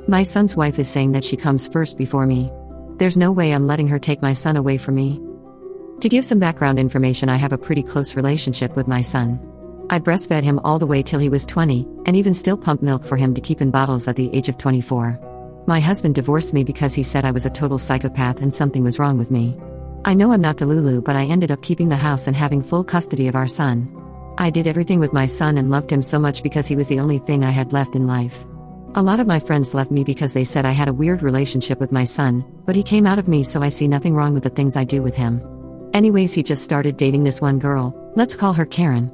My son's wife is saying that she comes first before me. There's no way I'm letting her take my son away from me. To give some background information, I have a pretty close relationship with my son. I breastfed him all the way till he was 20, and even still pumped milk for him to keep in bottles at the age of 24. My husband divorced me because he said I was a total psychopath and something was wrong with me. I know I'm not Delulu, but I ended up keeping the house and having full custody of our son. I did everything with my son and loved him so much because he was the only thing I had left in life. A lot of my friends left me because they said I had a weird relationship with my son, but he came out of me, so I see nothing wrong with the things I do with him. Anyways, he just started dating this one girl, let's call her Karen.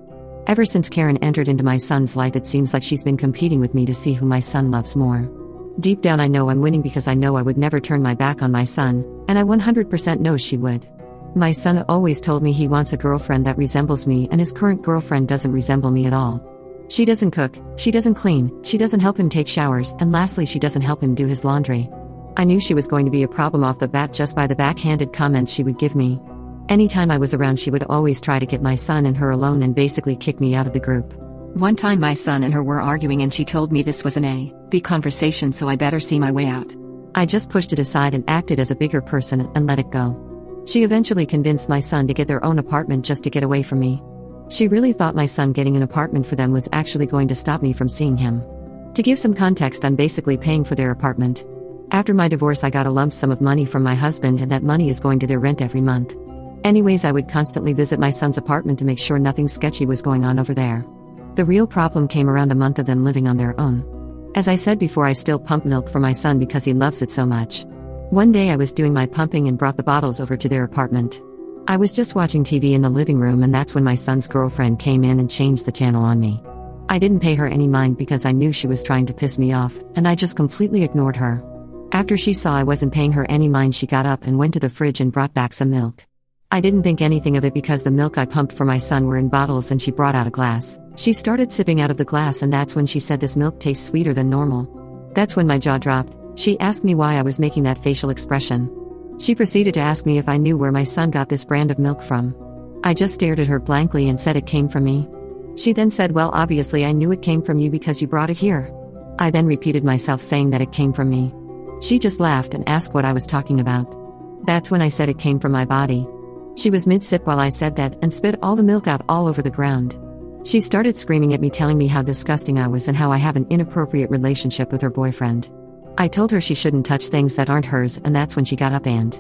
Ever since Karen entered into my son's life, it seems like she's been competing with me to see who my son loves more. Deep down I know I'm winning because I know I would never turn my back on my son, and I 100% know she would. My son always told me he wants a girlfriend that resembles me, and his current girlfriend doesn't resemble me at all. She doesn't cook, she doesn't clean, she doesn't help him take showers, and lastly, she doesn't help him do his laundry. I knew she was going to be a problem off the bat just by the backhanded comments she would give me. Anytime I was around, she would always try to get my son and her alone and basically kick me out of the group. One time my son and her were arguing and she told me this was an A-B conversation, so I better see my way out. I just pushed it aside and acted as a bigger person and let it go. She eventually convinced my son to get their own apartment just to get away from me. She really thought my son getting an apartment for them was actually going to stop me from seeing him. To give some context, I'm basically paying for their apartment. After my divorce, I got a lump sum of money from my husband, and that money is going to their rent every month. Anyways, I would constantly visit my son's apartment to make sure nothing sketchy was going on over there. The real problem came around a month of them living on their own. As I said before, I still pump milk for my son because he loves it so much. One day I was doing my pumping and brought the bottles over to their apartment. I was just watching TV in the living room, and that's when my son's girlfriend came in and changed the channel on me. I didn't pay her any mind because I knew she was trying to piss me off, and I just completely ignored her. After she saw I wasn't paying her any mind, she got up and went to the fridge and brought back some milk. I didn't think anything of it because the milk I pumped for my son were in bottles, and she brought out a glass. She started sipping out of the glass, and that's when she said, "This milk tastes sweeter than normal." That's when my jaw dropped. She asked me why I was making that facial expression. She proceeded to ask me if I knew where my son got this brand of milk from. I just stared at her blankly and said it came from me. She then said, "Well, obviously I knew it came from you because you brought it here." I then repeated myself saying that it came from me. She just laughed and asked what I was talking about. That's when I said it came from my body. She was mid-sip while I said that and spit all the milk out all over the ground. She started screaming at me, telling me how disgusting I was and how I have an inappropriate relationship with her boyfriend. I told her she shouldn't touch things that aren't hers, and that's when she got up and